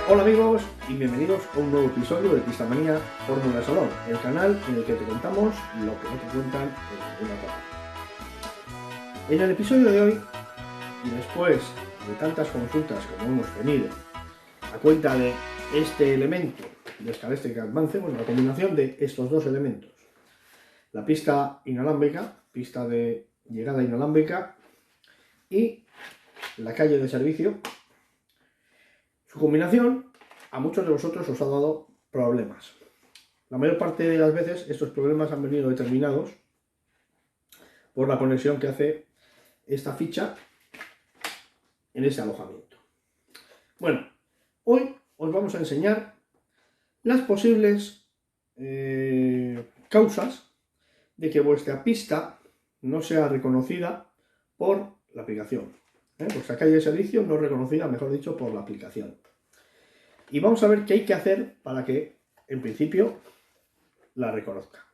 Hola amigos y bienvenidos a un nuevo episodio de Pistamanía Fórmula Salón, el canal en el que te contamos lo que no te cuentan en una tabla. En el episodio de hoy, y después de tantas consultas como hemos tenido a cuenta de este elemento de Scalextric Advance, la combinación de estos dos elementos, la pista inalámbrica, pista de llegada inalámbrica y la calle de servicio, su combinación a muchos de vosotros os ha dado problemas. La mayor parte de las veces estos problemas han venido determinados por la conexión que hace esta ficha en ese alojamiento. Bueno, hoy os vamos a enseñar las posibles causas de que vuestra pista no sea reconocida por la aplicación. Vuestra calle de servicio no es reconocida, mejor dicho, por la aplicación. Y vamos a ver qué hay que hacer para que, en principio, la reconozca.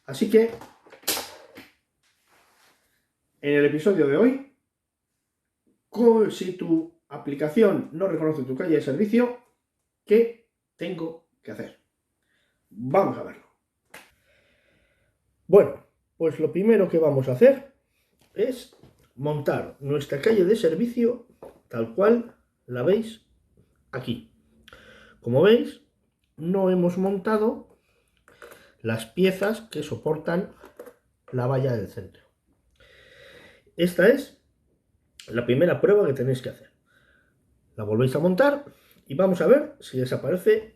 Así que, en el episodio de hoy, si tu aplicación no reconoce tu calle de servicio, ¿qué tengo que hacer? Vamos a verlo. Bueno, pues lo primero que vamos a hacer es montar nuestra calle de servicio tal cual la veis aquí. Como veis, no hemos montado las piezas que soportan la valla del centro. Esta es la primera prueba que tenéis que hacer. La volvéis a montar y vamos a ver si desaparece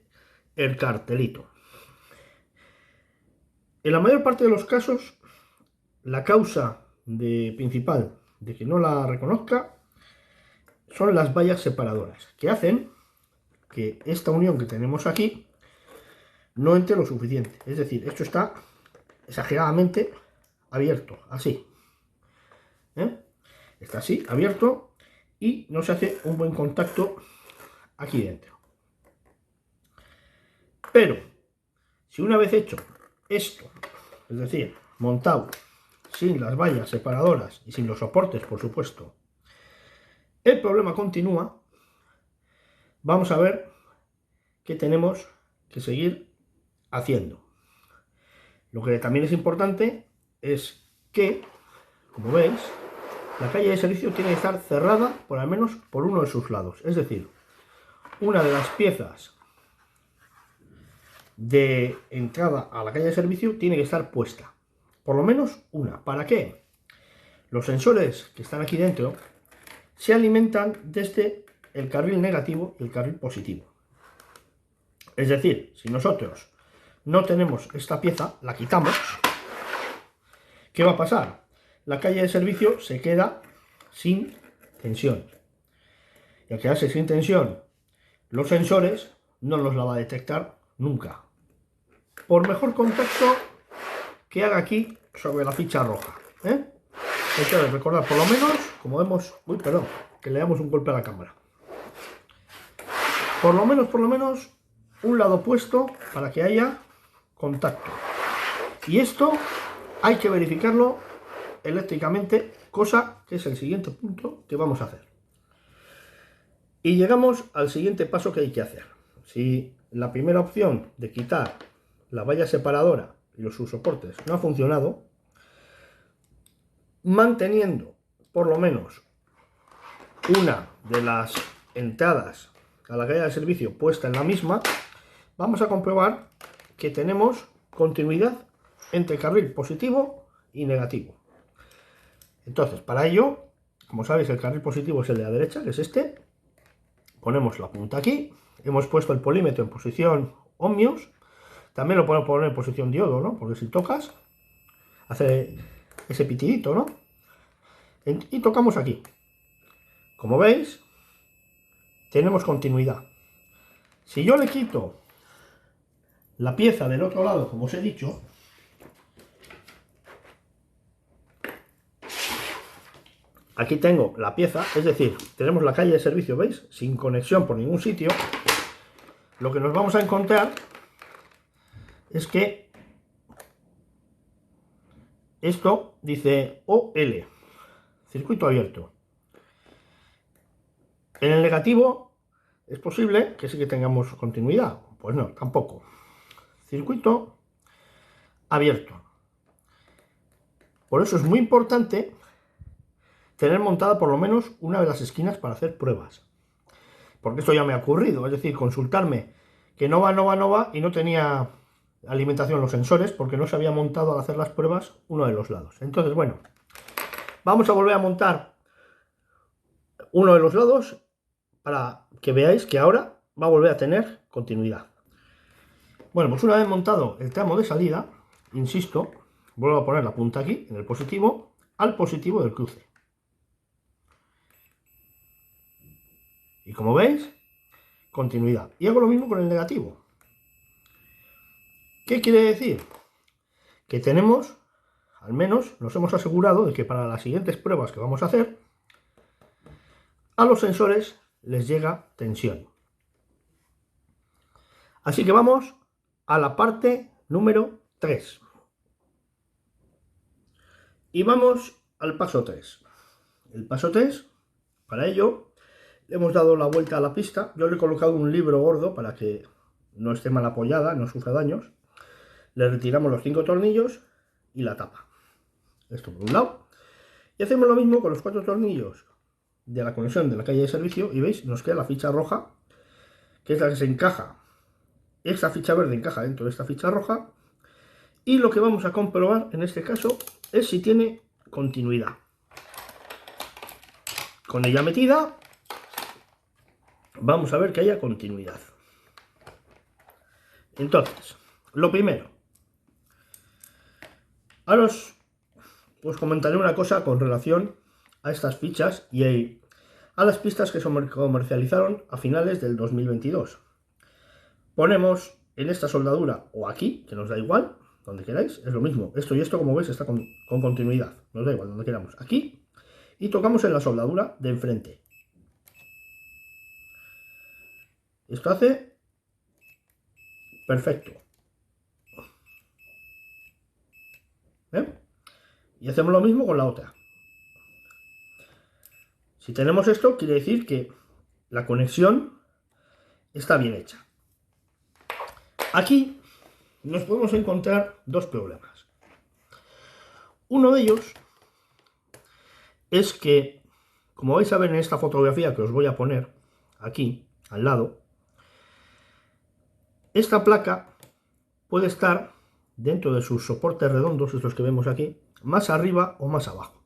el cartelito. En la mayor parte de los casos, la causa principal de que no la reconozca son las vallas separadoras, que hacen que esta unión que tenemos aquí no entre lo suficiente. Es decir, esto está exageradamente abierto, así. Está así, abierto, y no se hace un buen contacto aquí dentro. Pero, si una vez hecho esto, es decir, montado sin las vallas separadoras y sin los soportes, por supuesto, el problema continúa, vamos a ver qué tenemos que seguir haciendo. Lo que también es importante es que, como veis, la calle de servicio tiene que estar cerrada por al menos por uno de sus lados. Es decir, una de las piezas de entrada a la calle de servicio tiene que estar puesta. Por lo menos una. ¿Para qué? Los sensores que están aquí dentro se alimentan desde el carril negativo y el carril positivo. Es decir, si nosotros no tenemos esta pieza, la quitamos, ¿qué va a pasar? La calle de servicio se queda sin tensión. Y al quedarse sin tensión, los sensores no los la va a detectar nunca. Por mejor contacto que haga aquí sobre la ficha roja. Hay que recordar, por lo menos, como vemos... Uy, perdón, que le damos un golpe a la cámara. Por lo menos, un lado puesto para que haya contacto. Y esto hay que verificarlo eléctricamente, cosa que es el siguiente punto que vamos a hacer. Y llegamos al siguiente paso que hay que hacer. Si la primera opción de quitar la valla separadora y sus soportes no ha funcionado, manteniendo por lo menos una de las entradas a la calle de servicio puesta en la misma, vamos a comprobar que tenemos continuidad entre carril positivo y negativo. Entonces, para ello, como sabéis, el carril positivo es el de la derecha, que es este. Ponemos la punta aquí, hemos puesto el polímetro en posición ohmios, también lo podemos poner en posición diodo, ¿no? Porque si tocas, hace ese pitidito, ¿no? Y tocamos aquí. Como veis, tenemos continuidad. Si yo le quito la pieza del otro lado, como os he dicho, aquí tengo la pieza, es decir, tenemos la calle de servicio, ¿veis? Sin conexión por ningún sitio. Lo que nos vamos a encontrar es que esto dice OL, circuito abierto. En el negativo es posible que sí que tengamos continuidad. Pues no, tampoco. Circuito abierto. Por eso es muy importante tener montada por lo menos una de las esquinas para hacer pruebas. Porque esto ya me ha ocurrido, es decir, consultarme que no va y no tenía alimentación los sensores porque no se había montado al hacer las pruebas uno de los lados. Entonces, bueno, vamos a volver a montar uno de los lados para que veáis que ahora va a volver a tener continuidad. Bueno, pues una vez montado el tramo de salida, insisto, vuelvo a poner la punta aquí, en el positivo, al positivo del cruce. Y como veis, continuidad. Y hago lo mismo con el negativo. ¿Qué quiere decir? Que tenemos, al menos nos hemos asegurado de que para las siguientes pruebas que vamos a hacer, a los sensores les llega tensión. Así que vamos a la parte número 3. Y vamos al paso 3. El paso 3, para ello, le hemos dado la vuelta a la pista. Yo le he colocado un libro gordo para que no esté mal apoyada, no sufra daños. Le retiramos los 5 tornillos y la tapa. Esto por un lado. Y hacemos lo mismo con los 4 tornillos de la conexión de la calle de servicio. Y veis, nos queda la ficha roja, que es la que se encaja. Esta ficha verde encaja dentro de esta ficha roja. Y lo que vamos a comprobar en este caso es si tiene continuidad. Con ella metida, vamos a ver que haya continuidad. Entonces, lo primero. Ahora os comentaré una cosa con relación a estas fichas y a las pistas que se comercializaron a finales del 2022. Ponemos en esta soldadura o aquí, que nos da igual, donde queráis, es lo mismo. Esto y esto, como veis, está con continuidad. Nos da igual, donde queramos. Aquí. Y tocamos en la soldadura de enfrente. Esto hace perfecto. Y hacemos lo mismo con la otra. Si tenemos esto, quiere decir que la conexión está bien hecha. Aquí nos podemos encontrar dos problemas. Uno de ellos es que, como vais a ver en esta fotografía que os voy a poner aquí, al lado, esta placa puede estar dentro de sus soportes redondos, estos que vemos aquí, más arriba o más abajo.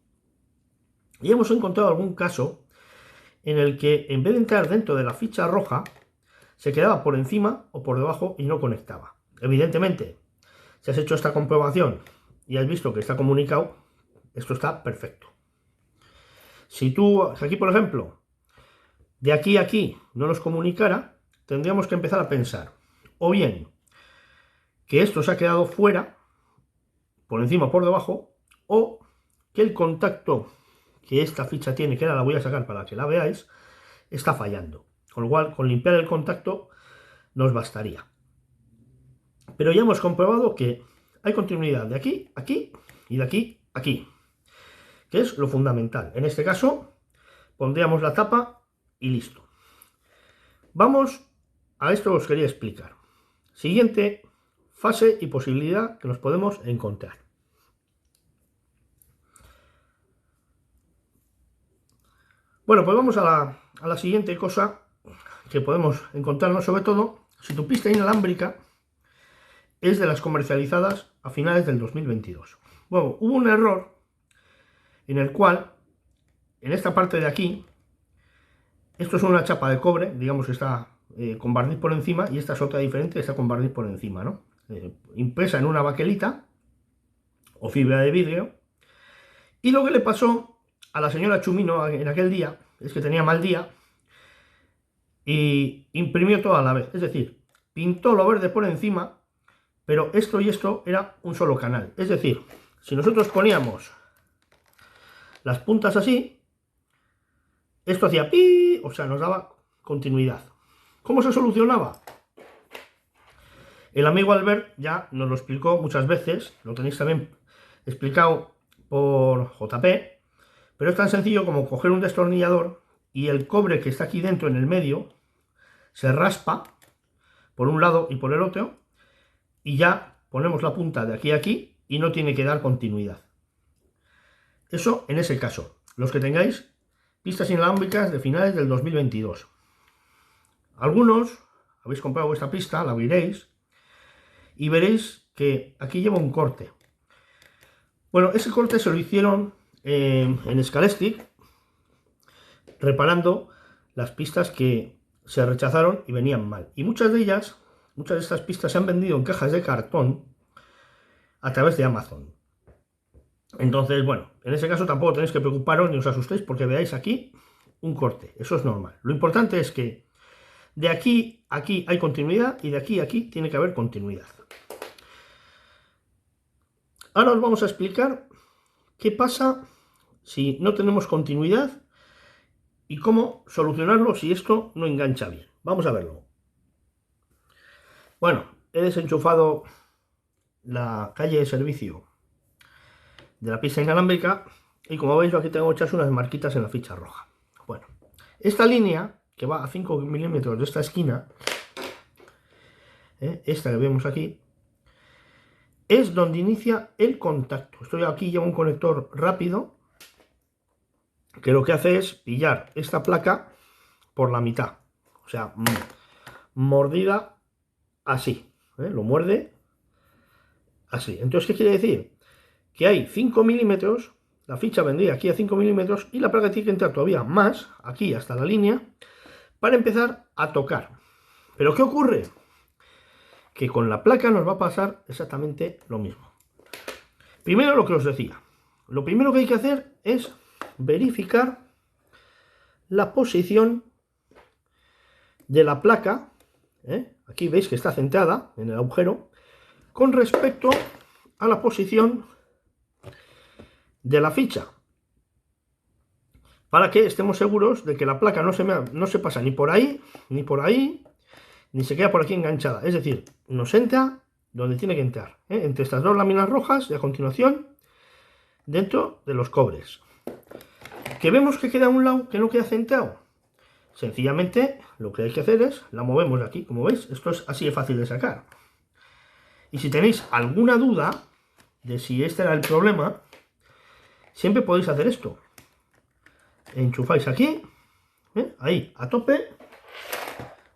Y hemos encontrado algún caso en el que en vez de entrar dentro de la ficha roja, se quedaba por encima o por debajo y no conectaba. Evidentemente, si has hecho esta comprobación y has visto que está comunicado, esto está perfecto. Si aquí por ejemplo, de aquí a aquí no nos comunicara, tendríamos que empezar a pensar, o bien que esto se ha quedado fuera, por encima o por debajo, o que el contacto que esta ficha tiene, que ahora la voy a sacar para que la veáis, está fallando. Con lo cual, con limpiar el contacto nos bastaría. Pero ya hemos comprobado que hay continuidad de aquí, aquí y de aquí, aquí, que es lo fundamental. En este caso, pondríamos la tapa y listo. Vamos a esto que os quería explicar. Siguiente fase y posibilidad que nos podemos encontrar. Bueno, pues vamos a la siguiente cosa que podemos encontrarnos, sobre todo si tu pista inalámbrica es de las comercializadas a finales del 2022. Bueno, hubo un error en el cual, en esta parte de aquí, esto es una chapa de cobre, digamos que está con barniz por encima, y esta es otra diferente, está con barniz por encima, ¿no? Impresa en una baquelita o fibra de vidrio. Y lo que le pasó a la señora Chumino en aquel día es que tenía mal día y imprimió todo a la vez. Es decir, pintó lo verde por encima, pero esto y esto era un solo canal. Es decir, si nosotros poníamos las puntas así, esto hacía pi, o sea, nos daba continuidad. ¿Cómo se solucionaba? El amigo Albert ya nos lo explicó muchas veces, lo tenéis también explicado por JP, pero es tan sencillo como coger un destornillador y el cobre que está aquí dentro en el medio, se raspa por un lado y por el otro, y ya ponemos la punta de aquí a aquí y no tiene que dar continuidad. Eso en ese caso, los que tengáis pistas inalámbricas de finales del 2022. Algunos habéis comprado vuestra pista, la abriréis y veréis que aquí lleva un corte. Bueno, ese corte se lo hicieron en Scalextric, reparando las pistas que se rechazaron y venían mal. Y muchas de estas pistas se han vendido en cajas de cartón a través de Amazon. Entonces, bueno, en ese caso tampoco tenéis que preocuparos ni os asustéis porque veáis aquí un corte. Eso es normal. Lo importante es que de aquí a aquí hay continuidad y de aquí a aquí tiene que haber continuidad. Ahora os vamos a explicar qué pasa si no tenemos continuidad y cómo solucionarlo si esto no engancha bien. Vamos a verlo. Bueno, he desenchufado la calle de servicio de la pista inalámbrica y como veis aquí tengo hechas unas marquitas en la ficha roja. Bueno, esta línea que va a 5 milímetros de esta esquina, esta que vemos aquí, es donde inicia el contacto. Estoy aquí, llevo un conector rápido que lo que hace es pillar esta placa por la mitad, o sea, mordida así, lo muerde así. Entonces, ¿qué quiere decir? Que hay 5 milímetros, la ficha vendría aquí a 5 milímetros y la placa tiene que entrar todavía más, aquí hasta la línea, para empezar a tocar. ¿Pero qué ocurre? Que con la placa nos va a pasar exactamente lo mismo. Primero lo que os decía, lo primero que hay que hacer es verificar la posición de la placa, aquí veis que está centrada en el agujero, con respecto a la posición de la ficha, para que estemos seguros de que la placa no se pasa ni por ahí, ni se queda por aquí enganchada. Es decir, nos entra donde tiene que entrar, entre estas dos láminas rojas y a continuación dentro de los cobres. Que vemos que queda a un lado que no queda centrado. Sencillamente lo que hay que hacer es, la movemos de aquí, como veis, esto es así de fácil de sacar. Y si tenéis alguna duda de si este era el problema, siempre podéis hacer esto. Enchufáis aquí, ahí, a tope,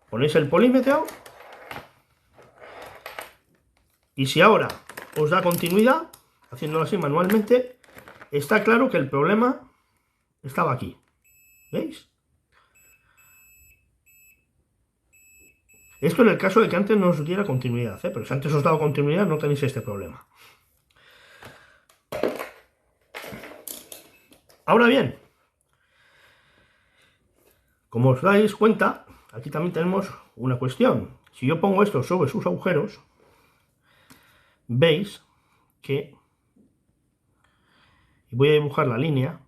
ponéis el polímetro y si ahora os da continuidad, haciéndolo así manualmente, está claro que el problema estaba aquí. ¿Veis? Esto en el caso de que antes no os diera continuidad, pero si antes os daba continuidad no tenéis este problema. Ahora bien, como os dais cuenta, aquí también tenemos una cuestión. Si yo pongo esto sobre sus agujeros, veis que, y voy a dibujar la línea,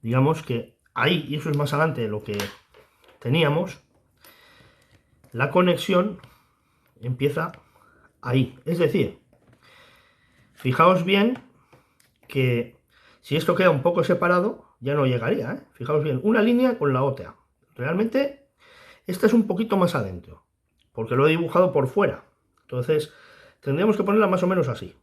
digamos que ahí, y eso es más adelante de lo que teníamos, la conexión empieza ahí. Es decir, fijaos bien que si esto queda un poco separado, ya no llegaría, Fijaos bien, una línea con la otra. Realmente, esta es un poquito más adentro, porque lo he dibujado por fuera. Entonces, tendríamos que ponerla más o menos así.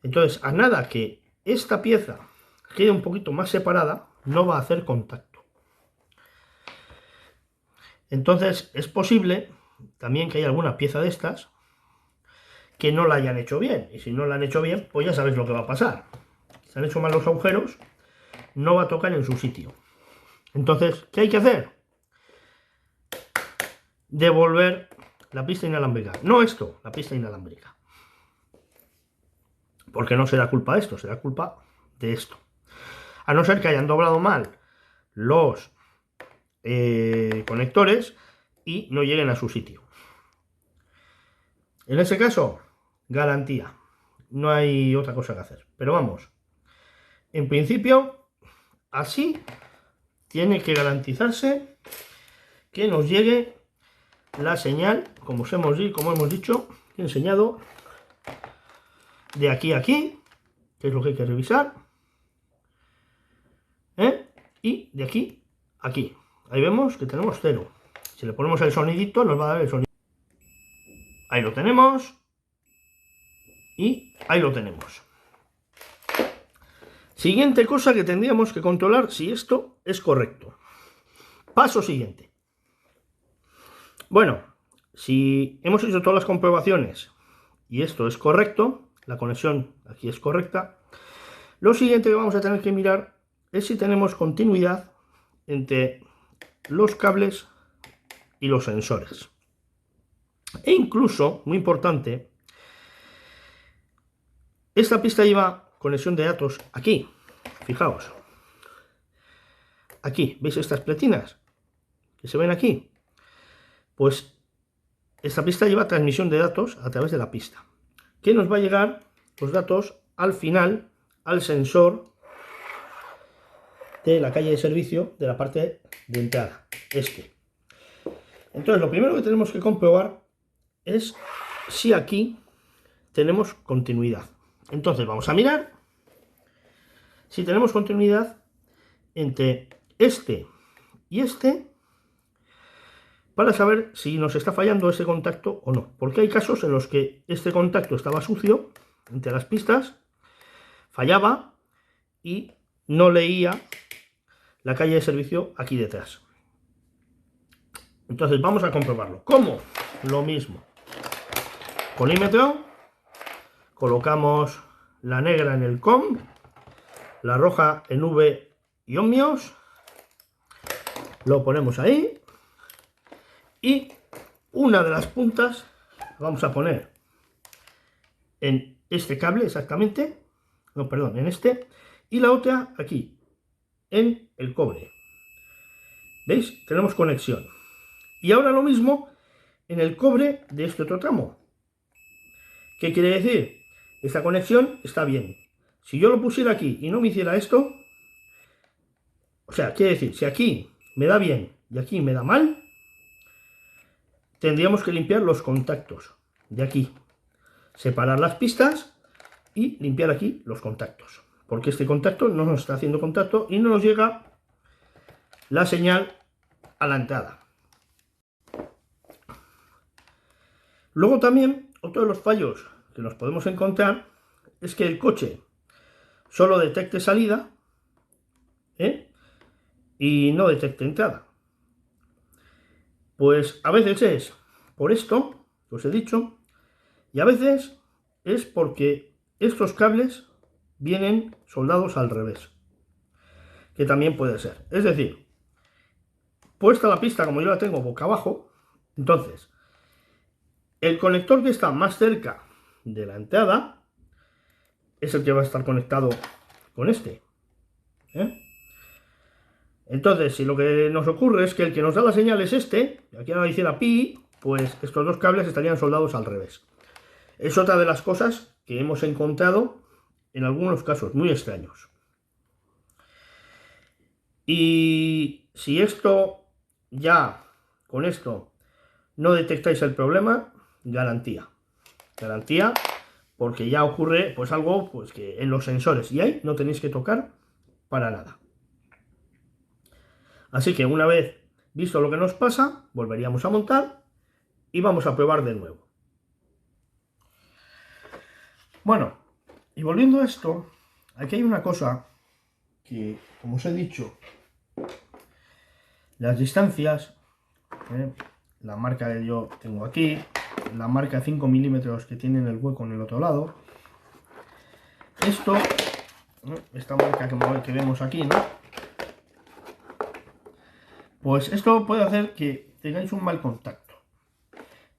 Entonces, a nada que esta pieza quede un poquito más separada, no va a hacer contacto. Entonces, es posible también que haya alguna pieza de estas que no la hayan hecho bien. Y si no la han hecho bien, pues ya sabéis lo que va a pasar. Si han hecho mal los agujeros, no va a tocar en su sitio. Entonces, ¿qué hay que hacer? Devolver la pista inalámbrica. No esto, la pista inalámbrica. Porque no será culpa de esto, será culpa de esto. A no ser que hayan doblado mal los conectores y no lleguen a su sitio. En ese caso, garantía. No hay otra cosa que hacer. Pero vamos, en principio, así tiene que garantizarse que nos llegue la señal, como hemos dicho, he enseñado, de aquí a aquí, que es lo que hay que revisar, y de aquí a aquí. ahí vemos que tenemos 0. Si le ponemos el sonidito, nos va a dar el sonido. Ahí lo tenemos. Y ahí lo tenemos. Siguiente cosa que tendríamos que controlar si esto es correcto. Paso siguiente. Bueno, si hemos hecho todas las comprobaciones y esto es correcto, la conexión aquí es correcta, lo siguiente que vamos a tener que mirar es si tenemos continuidad entre los cables y los sensores. E incluso, muy importante, esta pista lleva conexión de datos aquí. Fijaos. Aquí, ¿veis estas pletinas que se ven aquí? Pues esta pista lleva transmisión de datos a través de la pista, que nos va a llegar los datos al final al sensor de la calle de servicio de la parte de entrada, Entonces, lo primero que tenemos que comprobar es si aquí tenemos continuidad. Entonces, vamos a mirar si tenemos continuidad entre este y este para saber si nos está fallando ese contacto o no. Porque hay casos en los que este contacto estaba sucio entre las pistas, fallaba y no leía la calle de servicio aquí detrás. Entonces vamos a comprobarlo. ¿Cómo? Lo mismo. Polímetro. Colocamos la negra en el COM, la roja en V y ohmios. Lo ponemos ahí. Y una de las puntas vamos a poner en este cable exactamente. No, perdón, en este. Y la otra aquí, en el cobre. ¿Veis? Tenemos conexión. Y ahora lo mismo en el cobre de este otro tramo. ¿Qué quiere decir? Esta conexión está bien. Si yo lo pusiera aquí y no me hiciera esto, o sea, quiere decir, si aquí me da bien y aquí me da mal, tendríamos que limpiar los contactos de aquí, separar las pistas y limpiar aquí los contactos, porque este contacto no nos está haciendo contacto y no nos llega la señal a la entrada. Luego también, otro de los fallos que nos podemos encontrar es que el coche solo detecte salida y no detecte entrada. Pues a veces es por esto que os he dicho, y a veces es porque estos cables vienen soldados al revés, que también puede ser. Es decir, puesta la pista como yo la tengo boca abajo, entonces el conector que está más cerca de la entrada es el que va a estar conectado con este. Entonces, si lo que nos ocurre es que el que nos da la señal es este, y aquí ahora hiciera pi, pues estos dos cables estarían soldados al revés. Es otra de las cosas que hemos encontrado en algunos casos muy extraños. Y si esto ya, con esto, no detectáis el problema, garantía. Garantía, porque ya ocurre pues algo pues que en los sensores, y ahí no tenéis que tocar para nada. Así que una vez visto lo que nos pasa, volveríamos a montar y vamos a probar de nuevo. Bueno, y volviendo a esto, aquí hay una cosa que, como os he dicho, las distancias, la marca que yo tengo aquí, la marca 5 milímetros que tiene en el hueco en el otro lado, esto, esta marca que vemos aquí, ¿no? Pues esto puede hacer que tengáis un mal contacto.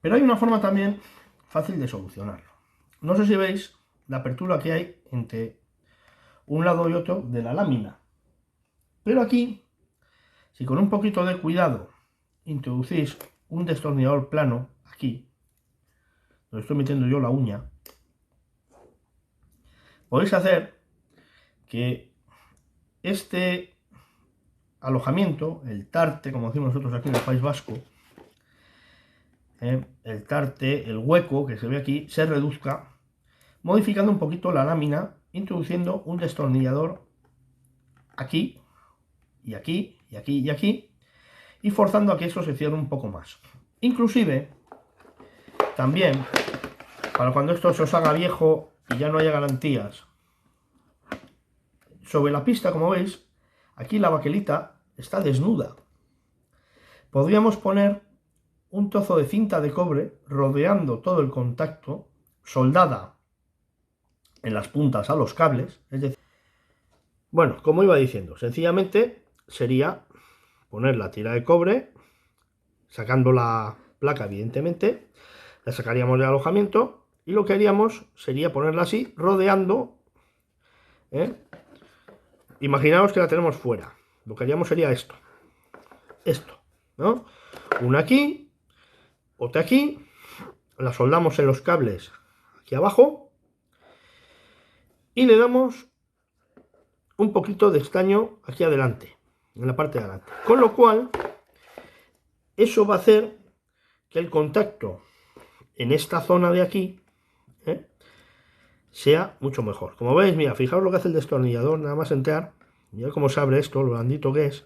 Pero hay una forma también fácil de solucionarlo. No sé si veis la apertura que hay entre un lado y otro de la lámina. Pero aquí, si con un poquito de cuidado introducís un destornillador plano aquí, donde estoy metiendo yo la uña, podéis hacer que este alojamiento, el tarte, como decimos nosotros aquí en el País Vasco, el tarte, el hueco que se ve aquí, se reduzca, modificando un poquito la lámina, introduciendo un destornillador aquí, y aquí, y aquí, y aquí, y forzando a que eso se cierre un poco más. Inclusive, también, para cuando esto se os haga viejo y ya no haya garantías, sobre la pista, como veis, aquí la baquelita está desnuda. Podríamos poner un trozo de cinta de cobre rodeando todo el contacto, soldada en las puntas a los cables, es decir, bueno, como iba diciendo, sencillamente sería poner la tira de cobre, sacando la placa, evidentemente, la sacaríamos del alojamiento y lo que haríamos sería ponerla así, rodeando, Imaginaos que la tenemos fuera. Lo que haríamos sería esto, ¿no? Una aquí, otra aquí, la soldamos en los cables aquí abajo y le damos un poquito de estaño aquí adelante, en la parte de adelante. Con lo cual, eso va a hacer que el contacto en esta zona de aquí sea mucho mejor. Como veis, mira, fijaos lo que hace el destornillador, nada más entrar, mirad cómo se abre esto, lo blandito que es.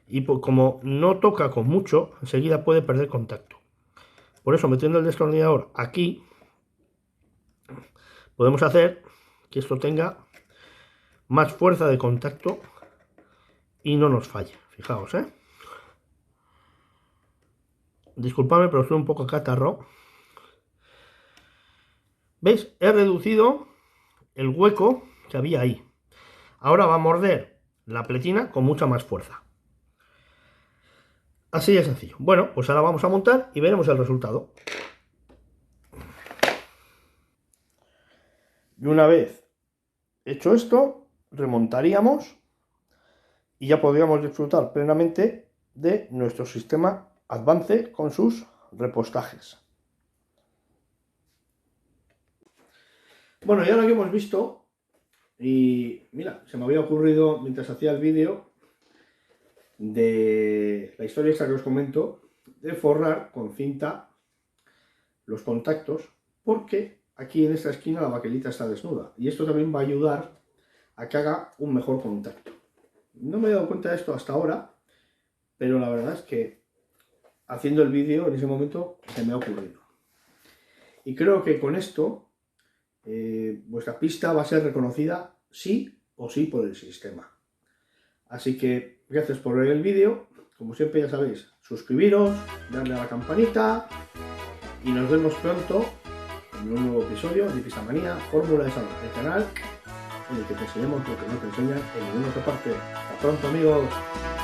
Y como no toca con mucho, enseguida puede perder contacto. Por eso, metiendo el destornillador aquí, podemos hacer que esto tenga más fuerza de contacto y no nos falle. Fijaos, Disculpadme, pero estoy un poco catarro. ¿Veis? He reducido el hueco que había ahí. Ahora va a morder la pletina con mucha más fuerza. Así de sencillo. Bueno, pues ahora vamos a montar y veremos el resultado. Y una vez hecho esto, remontaríamos y ya podríamos disfrutar plenamente de nuestro sistema Advance con sus repostajes. Bueno, y ahora que hemos visto, y mira, se me había ocurrido mientras hacía el vídeo de la historia esta que os comento, de forrar con cinta los contactos, porque aquí en esta esquina la baquelita está desnuda y esto también va a ayudar a que haga un mejor contacto. No me he dado cuenta de esto hasta ahora, pero la verdad es que haciendo el vídeo en ese momento se me ha ocurrido. Y creo que con esto vuestra pista va a ser reconocida sí o sí por el sistema. Así que gracias por ver el vídeo. Como siempre ya sabéis, suscribiros, darle a la campanita y nos vemos pronto en un nuevo episodio de Pistamanía, Fórmula de Salón, el canal en el que te enseñamos lo que no te enseñan en ninguna otra parte. Hasta pronto, amigos.